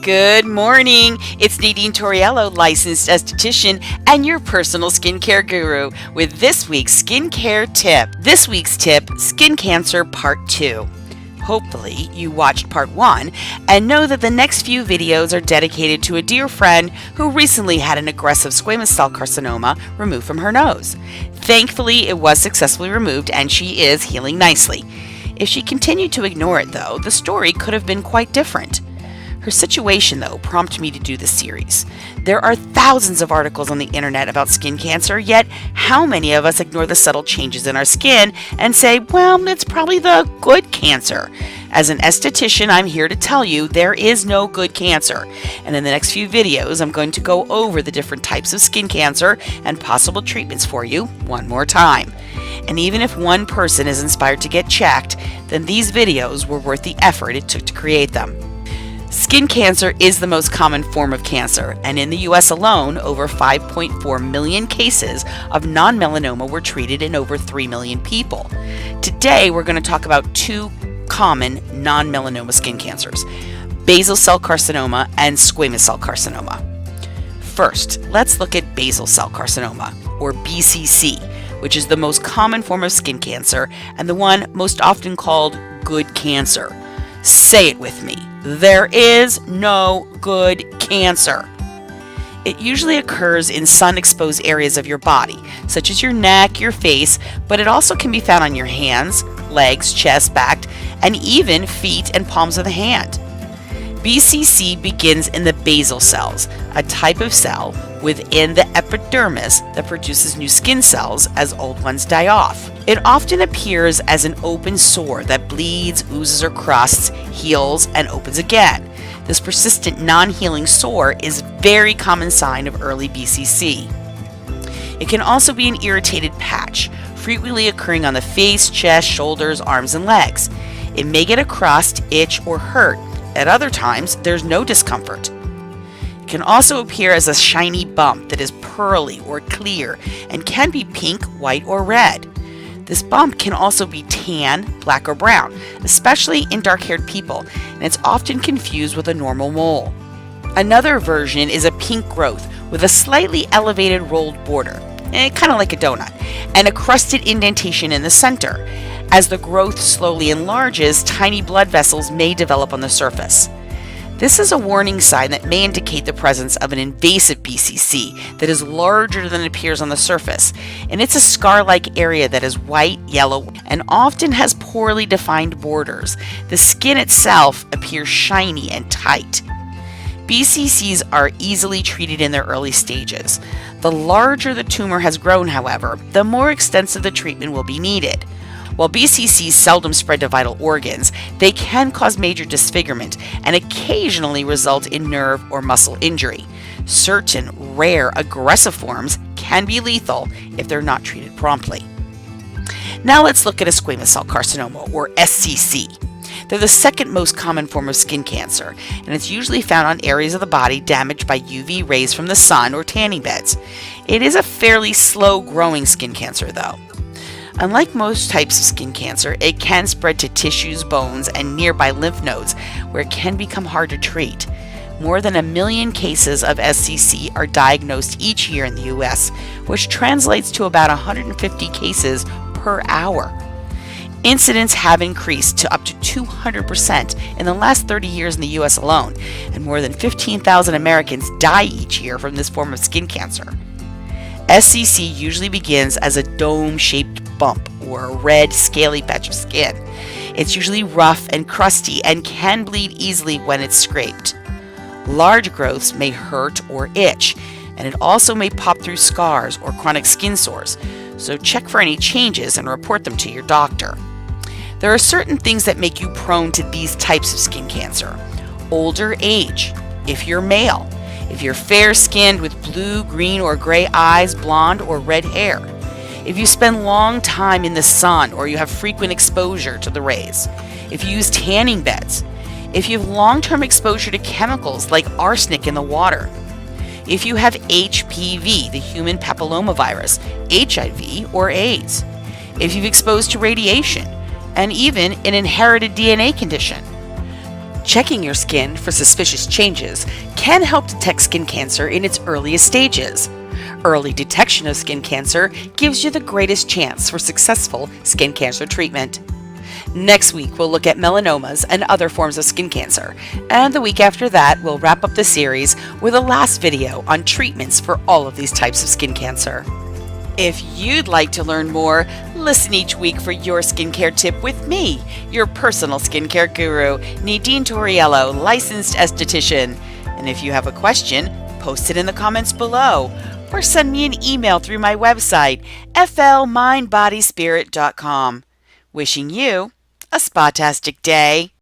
Good morning. It's Nadine Torriello, licensed esthetician and your personal skincare guru with this week's skincare tip. This week's tip, Skin Cancer Part 2. Hopefully you watched Part 1 and know that the next few videos are dedicated to a dear friend who recently had an aggressive squamous cell carcinoma removed from her nose. Thankfully, it was successfully removed and she is healing nicely. If she continued to ignore it though, the story could have been quite different. Her situation, though, prompted me to do this series. There are thousands of articles on the internet about skin cancer, yet how many of us ignore the subtle changes in our skin and say, well, it's probably the good cancer? As an esthetician, I'm here to tell you there is no good cancer. And in the next few videos, I'm going to go over the different types of skin cancer and possible treatments for you one more time. And even if one person is inspired to get checked, then these videos were worth the effort it took to create them. Skin cancer is the most common form of cancer, and in the US alone, over 5.4 million cases of non-melanoma were treated in over 3 million people. Today, we're going to talk about two common non-melanoma skin cancers, basal cell carcinoma and squamous cell carcinoma. First, let's look at basal cell carcinoma, or BCC, which is the most common form of skin cancer and the one most often called good cancer. Say it with me. There is no good cancer. It usually occurs in sun-exposed areas of your body, such as your neck, your face, but it also can be found on your hands, legs, chest, back, and even feet and palms of the hand. BCC begins in the basal cells, a type of cell within the epidermis that produces new skin cells as old ones die off. It often appears as an open sore that bleeds, oozes or crusts, heals, and opens again. This persistent non-healing sore is a very common sign of early BCC. It can also be an irritated patch, frequently occurring on the face, chest, shoulders, arms, and legs. It may get a crust, itch, or hurt. At other times, there's no discomfort. It can also appear as a shiny bump that is pearly or clear and can be pink, white, or red. This bump can also be tan, black, or brown, especially in dark-haired people, and it's often confused with a normal mole. Another version is a pink growth with a slightly elevated rolled border, kind of like a donut, and a crusted indentation in the center. As the growth slowly enlarges, tiny blood vessels may develop on the surface. This is a warning sign that may indicate the presence of an invasive BCC that is larger than it appears on the surface, and it's a scar-like area that is white, yellow, and often has poorly defined borders. The skin itself appears shiny and tight. BCCs are easily treated in their early stages. The larger the tumor has grown, however, the more extensive the treatment will be needed. While BCCs seldom spread to vital organs, they can cause major disfigurement and occasionally result in nerve or muscle injury. Certain rare aggressive forms can be lethal if they're not treated promptly. Now let's look at a squamous cell carcinoma, or SCC. They're the second most common form of skin cancer, and it's usually found on areas of the body damaged by UV rays from the sun or tanning beds. It is a fairly slow-growing skin cancer, though. Unlike most types of skin cancer, it can spread to tissues, bones, and nearby lymph nodes, where it can become hard to treat. More than 1 million cases of SCC are diagnosed each year in the US, which translates to about 150 cases per hour. Incidents have increased to up to 200% in the last 30 years in the US alone, and more than 15,000 Americans die each year from this form of skin cancer. SCC usually begins as a dome-shaped bump or a red, scaly patch of skin. It's usually rough and crusty and can bleed easily when it's scraped. Large growths may hurt or itch, and it also may pop through scars or chronic skin sores, so check for any changes and report them to your doctor. There are certain things that make you prone to these types of skin cancer. Older age, if you're male, if you're fair-skinned with blue, green, or gray eyes, blonde, or red hair, if you spend long time in the sun or you have frequent exposure to the rays, if you use tanning beds, if you have long-term exposure to chemicals like arsenic in the water, if you have HPV, the human papillomavirus, HIV, or AIDS, if you've exposed to radiation, and even an inherited DNA condition. Checking your skin for suspicious changes can help detect skin cancer in its earliest stages. Early detection of skin cancer gives you the greatest chance for successful skin cancer treatment. Next week, we'll look at melanomas and other forms of skin cancer, and the week after that, we'll wrap up the series with a last video on treatments for all of these types of skin cancer. If you'd like to learn more, listen each week for your skincare tip with me, your personal skincare guru, Nadine Torriello, licensed esthetician. And if you have a question, post it in the comments below or send me an email through my website, flmindbodyspirit.com. Wishing you a spa-tastic day.